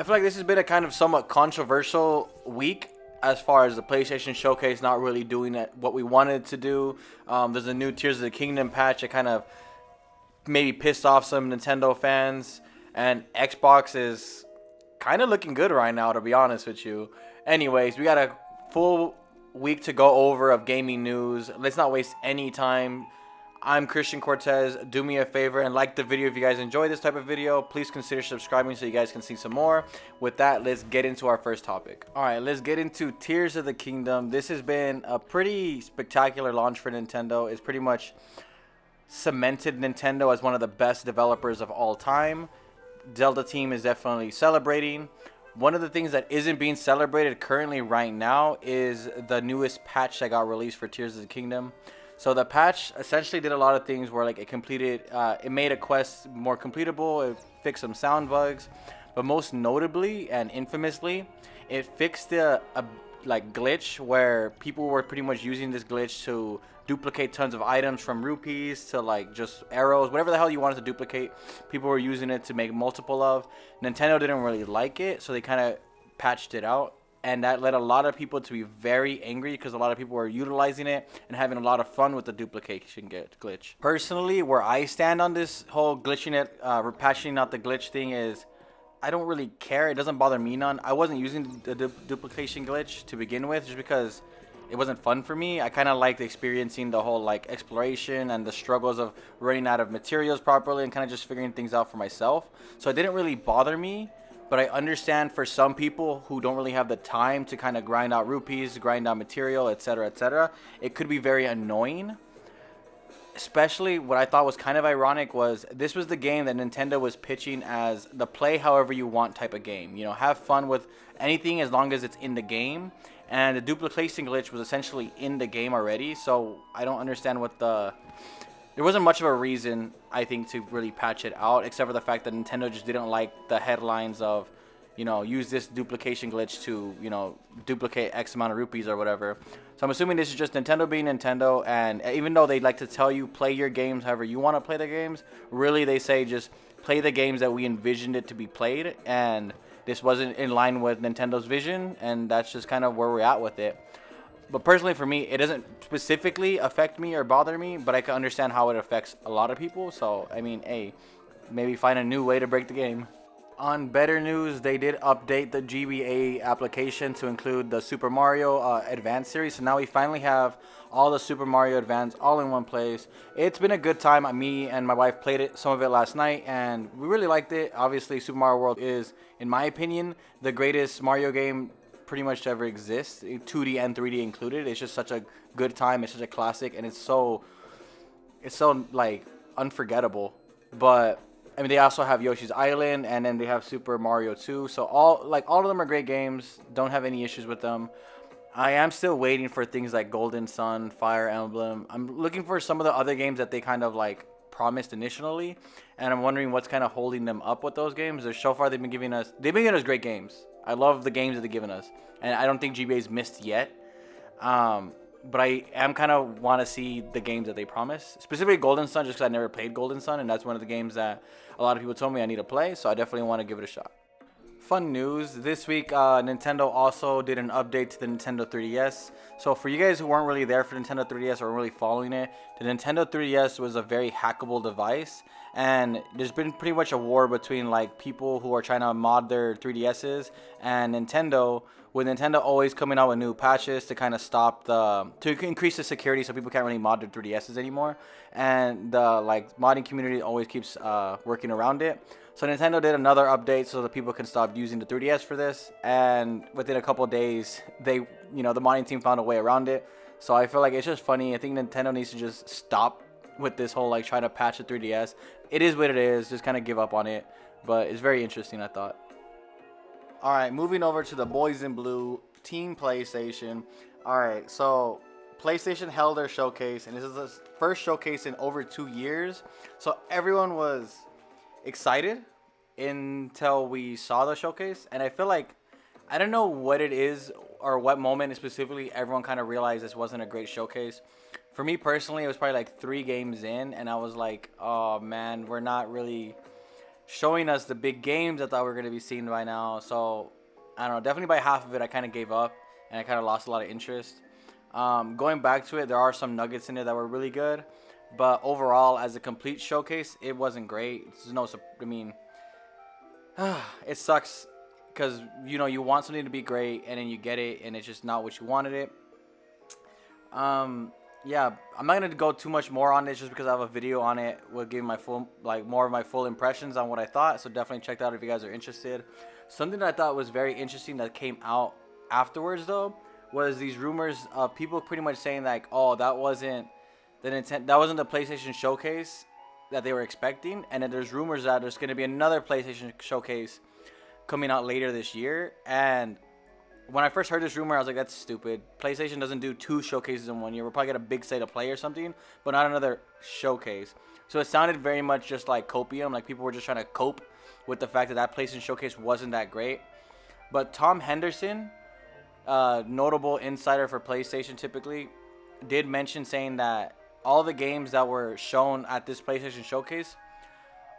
I feel like this has been a kind of somewhat controversial week as far as the PlayStation Showcase not really doing what we wanted to do. There's a new Tears of the Kingdom patch that kind of maybe pissed off some Nintendo fans, and Xbox is kind of looking good right now, to be honest with you. Anyways, we got a full week to go over of gaming news. Let's not waste any time. I'm Christian Cortez. Do me a favor and like the video if you guys enjoy this type of video. Please consider subscribing so you guys can see some more. With that, let's get into our first topic. All right, let's get into Tears of the Kingdom. This has been a pretty spectacular launch for Nintendo. It's pretty much cemented Nintendo as one of the best developers of all time. Zelda team is definitely celebrating. One of the things that isn't being celebrated currently right now is the newest patch that got released for Tears of the Kingdom. So the patch essentially did a lot of things where like it made a quest more completable, it fixed some sound bugs, but most notably and infamously, it fixed a glitch where people were pretty much using this glitch to duplicate tons of items, from rupees to like just arrows, whatever the hell you wanted to duplicate. People were using it to make multiple of. Nintendo didn't really like it, so they kind of patched it out. And that led a lot of people to be very angry because a lot of people were utilizing it and having a lot of fun with the duplication glitch. Personally, where I stand on this whole glitching it, patching out the glitch thing is, I don't really care. It doesn't bother me none. I wasn't using the duplication glitch to begin with just because it wasn't fun for me. I kind of liked experiencing the whole like exploration and the struggles of running out of materials properly and kind of just figuring things out for myself. So it didn't really bother me. But I understand for some people who don't really have the time to kind of grind out rupees, grind out material, etc., it could be very annoying. Especially what I thought was kind of ironic was this was the game that Nintendo was pitching as the play however you want type of game. You know, have fun with anything as long as it's in the game. And the duplication glitch was essentially in the game already. So I don't understand there wasn't much of a reason, I think, to really patch it out, except for the fact that Nintendo just didn't like the headlines of, you know, use this duplication glitch to, you know, duplicate X amount of rupees or whatever. So I'm assuming this is just Nintendo being Nintendo, and even though they like to tell you play your games however you want to play the games, really they say just play the games that we envisioned it to be played, and this wasn't in line with Nintendo's vision, and that's just kind of where we're at with it. But personally, for me, it doesn't specifically affect me or bother me, but I can understand how it affects a lot of people. So, I mean, hey, maybe find a new way to break the game. On better news, they did update the GBA application to include the Super Mario Advance series. So now we finally have all the Super Mario Advance all in one place. It's been a good time. Me and my wife played some of it last night, and we really liked it. Obviously, Super Mario World is, in my opinion, the greatest Mario game pretty much to ever exist, 2D and 3D included. It's just such a good time. It's such a classic, and it's so like unforgettable. But I mean, they also have Yoshi's Island, and then they have Super Mario 2. So all of them are great games. Don't have any issues with them. I am still waiting for things like Golden Sun, Fire Emblem. I'm looking for some of the other games that they kind of like promised initially, and I'm wondering what's kind of holding them up with those games. So far they've been giving us great games. I love the games that they've given us, and I don't think GBA's missed yet. But I am kind of want to see the games that they promise, specifically Golden Sun, just because I never played Golden Sun, and that's one of the games that a lot of people told me I need to play, so I definitely want to give it a shot. Fun news, this week Nintendo also did an update to the Nintendo 3DS. So for you guys who weren't really there for Nintendo 3DS or weren't really following it, the Nintendo 3DS was a very hackable device, and there's been pretty much a war between like people who are trying to mod their 3DSs and Nintendo, with Nintendo always coming out with new patches to kind of to increase the security so people can't really mod their 3DSs anymore, and the like modding community always keeps working around it. So Nintendo did another update so that people can stop using the 3DS for this, and within a couple of days, the modding team found a way around it. So I feel like it's just funny. I think Nintendo needs to just stop with this whole like trying to patch the 3DS. It is what it is. Just kind of give up on it. But it's very interesting, I thought. All right, moving over to the boys in blue, Team PlayStation. All right, so PlayStation held their showcase, and this is the first showcase in over 2 years. So everyone was excited until we saw the showcase, and I feel like I don't know what it is or what moment specifically everyone kind of realized this wasn't a great showcase. For me personally, it was probably like 3 games in, and I was like, oh man, we're not really showing us the big games I thought we were going to be seeing by now. So, I don't know. Definitely by half of it, I kind of gave up and I kind of lost a lot of interest. Going back to it, there are some nuggets in it that were really good. But overall, as a complete showcase, it wasn't great. I mean, it sucks because, you know, you want something to be great and then you get it and it's just not what you wanted it. Yeah, I'm not gonna go too much more on this just because I have a video on it. Will give my full, more of my full impressions on what I thought. So definitely check that out if you guys are interested. Something that I thought was very interesting that came out afterwards though was these rumors of people pretty much saying like, oh, that wasn't the PlayStation Showcase that they were expecting, and then there's rumors that there's gonna be another PlayStation Showcase coming out later this year. And when I first heard this rumor, I was like, that's stupid. PlayStation doesn't do 2 showcases in 1 year. We'll probably get a big state of play or something, but not another showcase. So it sounded very much just like copium, like people were just trying to cope with the fact that that PlayStation Showcase wasn't that great. But Tom Henderson, notable insider for PlayStation typically, did mention saying that all the games that were shown at this PlayStation Showcase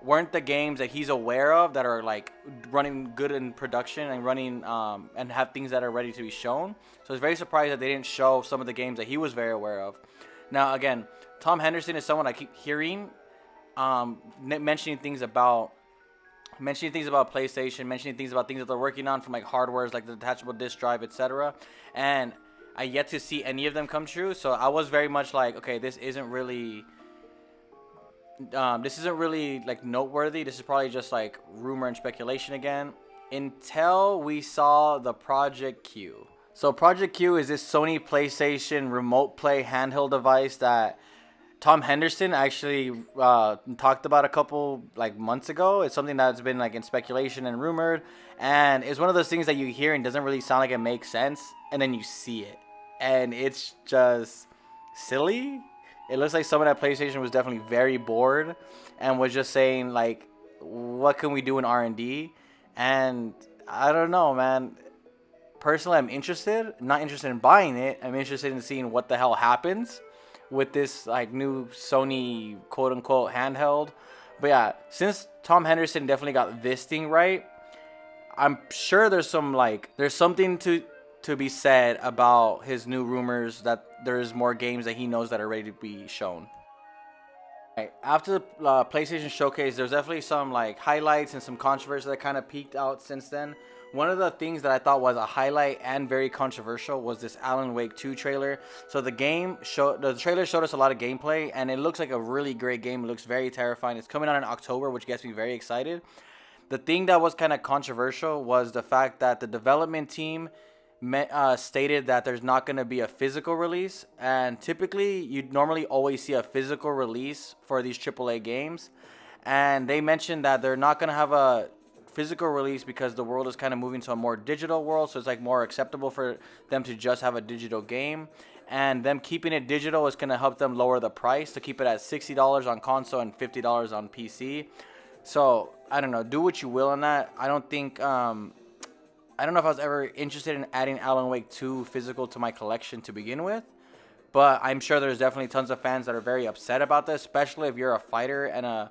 weren't the games that he's aware of that are like running good in production and running and have things that are ready to be shown. So I was very surprised that they didn't show some of the games that he was very aware of. Now again, Tom Henderson is someone I keep hearing mentioning things about PlayStation, mentioning things about things that they're working on from like hardwares like the detachable disc drive, etc. And I yet to see any of them come true. So I was very much like, okay, this isn't really like noteworthy. This is probably just like rumor and speculation again, until we saw the Project Q. So Project Q is this Sony PlayStation remote play handheld device that Tom Henderson actually talked about a couple like months ago. It's something that's been like in speculation and rumored, and it's one of those things that you hear and doesn't really sound like it makes sense, and then you see it and it's just silly. It looks like someone at PlayStation was definitely very bored and was just saying like, what can we do in R&D? And I don't know, man. Personally, I'm interested. Not interested in buying it. I'm interested in seeing what the hell happens with this like new Sony quote unquote handheld. But yeah, since Tom Henderson definitely got this thing right, I'm sure there's something to be said about his new rumors that there's more games that he knows that are ready to be shown. Right, after the PlayStation Showcase, there's definitely some like highlights and some controversy that kind of peaked out since then. One of the things that I thought was a highlight and very controversial was this Alan Wake 2 trailer. So the trailer showed us a lot of gameplay, and it looks like a really great game. It looks very terrifying. It's coming out in October, which gets me very excited. The thing that was kind of controversial was the fact that the development team stated that there's not going to be a physical release, and typically you'd normally always see a physical release for these AAA games, and they mentioned that they're not going to have a physical release because the world is kind of moving to a more digital world, so it's like more acceptable for them to just have a digital game, and them keeping it digital is going to help them lower the price to keep it at $60 on console and $50 on PC. So I don't know, do what you will on that. I don't know if I was ever interested in adding Alan Wake 2 physical to my collection to begin with, but I'm sure there's definitely tons of fans that are very upset about this, especially if you're a fighter and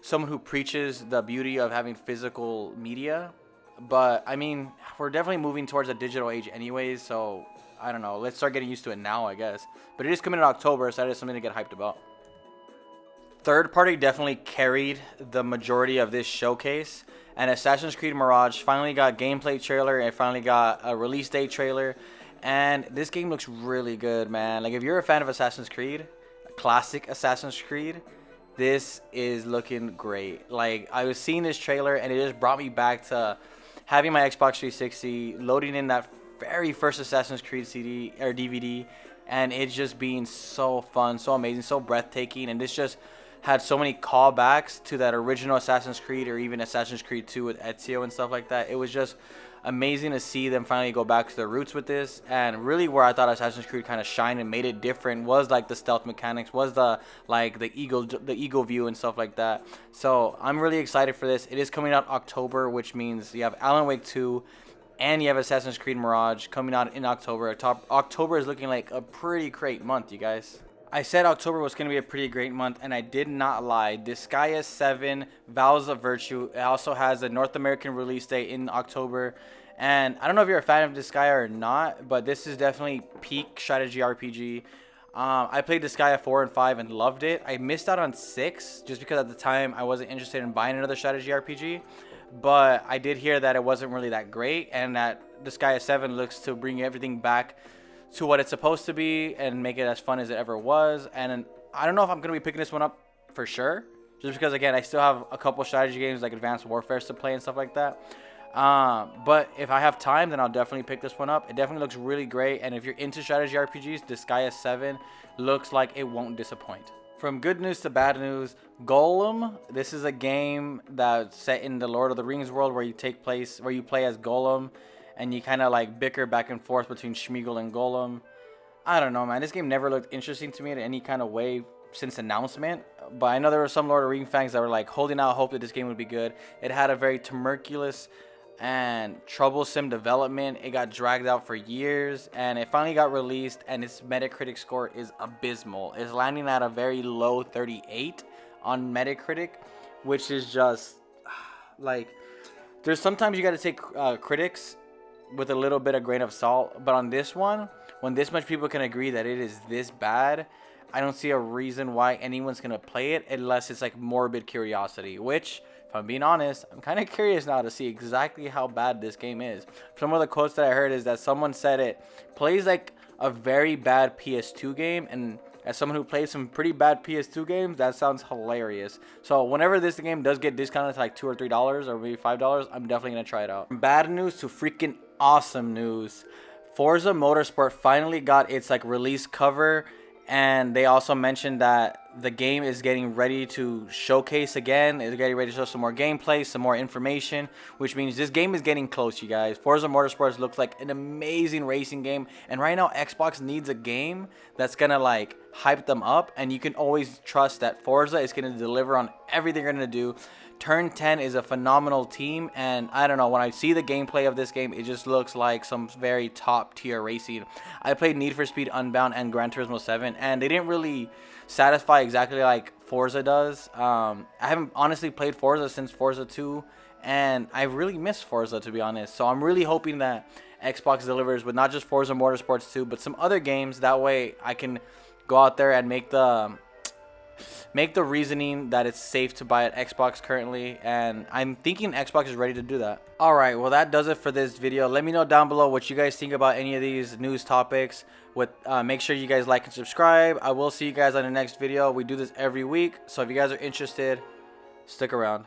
someone who preaches the beauty of having physical media. But I mean, we're definitely moving towards a digital age anyways, so I don't know. Let's start getting used to it now, I guess. But it is coming in October, so that is something to get hyped about. Third party definitely carried the majority of this showcase. And Assassin's Creed Mirage finally got gameplay trailer and finally got a release date trailer. And this game looks really good, man. Like, if you're a fan of Assassin's Creed, classic Assassin's Creed, this is looking great. Like, I was seeing this trailer and it just brought me back to having my Xbox 360, loading in that very first Assassin's Creed CD or DVD, and it's just being so fun, so amazing, so breathtaking. And this just had so many callbacks to that original Assassin's Creed, or even Assassin's Creed 2 with Ezio and stuff like that. It was just amazing to see them finally go back to their roots with this. And really where I thought Assassin's Creed kind of shined and made it different was like the stealth mechanics, was the eagle view and stuff like that. So I'm really excited for this. It is coming out October, which means you have Alan Wake 2 and you have Assassin's Creed Mirage coming out in October. October is looking like a pretty great month, you guys. I said October was going to be a pretty great month, and I did not lie. Disgaea 7, Vows of Virtue. It also has a North American release date in October. And I don't know if you're a fan of Disgaea or not, but this is definitely peak strategy RPG. I played Disgaea 4 and 5 and loved it. I missed out on 6 just because at the time I wasn't interested in buying another strategy RPG. But I did hear that it wasn't really that great, and that Disgaea 7 looks to bring everything back to what it's supposed to be and make it as fun as it ever was. And I don't know if I'm going to be picking this one up for sure, just because, again, I still have a couple strategy games like Advanced Warfare to play and stuff like that. But if I have time, then I'll definitely pick this one up. It definitely looks really great, and if you're into strategy RPGs, Disgaea 7 looks like it won't disappoint. From good news to bad news, Gollum. This is a game that's set in the Lord of the Rings world where you play as Gollum, and you kind of like bicker back and forth between Smeagol and Gollum. I don't know, man. This game never looked interesting to me in any kind of way since announcement. But I know there were some Lord of the Rings fans that were like holding out hope that this game would be good. It had a very tumultuous and troublesome development. It got dragged out for years, and it finally got released, and its Metacritic score is abysmal. It's landing at a very low 38 on Metacritic, which is just like, there's sometimes you got to take critics with a little bit of grain of salt, but on this one, when this much people can agree that it is this bad, I don't see a reason why anyone's gonna play it unless it's like morbid curiosity, which, if I'm being honest, I'm kind of curious now to see exactly how bad this game is. Some of the quotes that I heard is that someone said it plays like a very bad PS2 game, and as someone who plays some pretty bad PS2 games, that sounds hilarious. So whenever this game does get discounted to like $2 or $3 or maybe $5, I'm definitely gonna try it out. From bad news to freaking awesome news, Forza Motorsport finally got its like release cover, and they also mentioned that the game is getting ready to showcase again. It's getting ready to show some more gameplay, some more information, which means this game is getting close, you guys. Forza Motorsport looks like an amazing racing game, and right now Xbox needs a game that's gonna like hype them up, and you can always trust that Forza is gonna deliver on everything they're gonna do. Turn 10 is a phenomenal team, and I don't know, when I see the gameplay of this game, it just looks like some very top tier racing. I played Need for Speed Unbound and Gran Turismo 7, and they didn't really satisfy exactly like Forza does. I haven't honestly played Forza since Forza 2, and I really miss Forza, to be honest. So I'm really hoping that Xbox delivers with not just Forza Motorsports 2, but some other games. That way I can go out there and make the reasoning that it's safe to buy at Xbox currently, and I'm thinking Xbox is ready to do that. Alright, well that does it for this video. Let me know down below what you guys think about any of these news topics. Make sure you guys like and subscribe. I will see you guys on the next video. We do this every week, so if you guys are interested, stick around.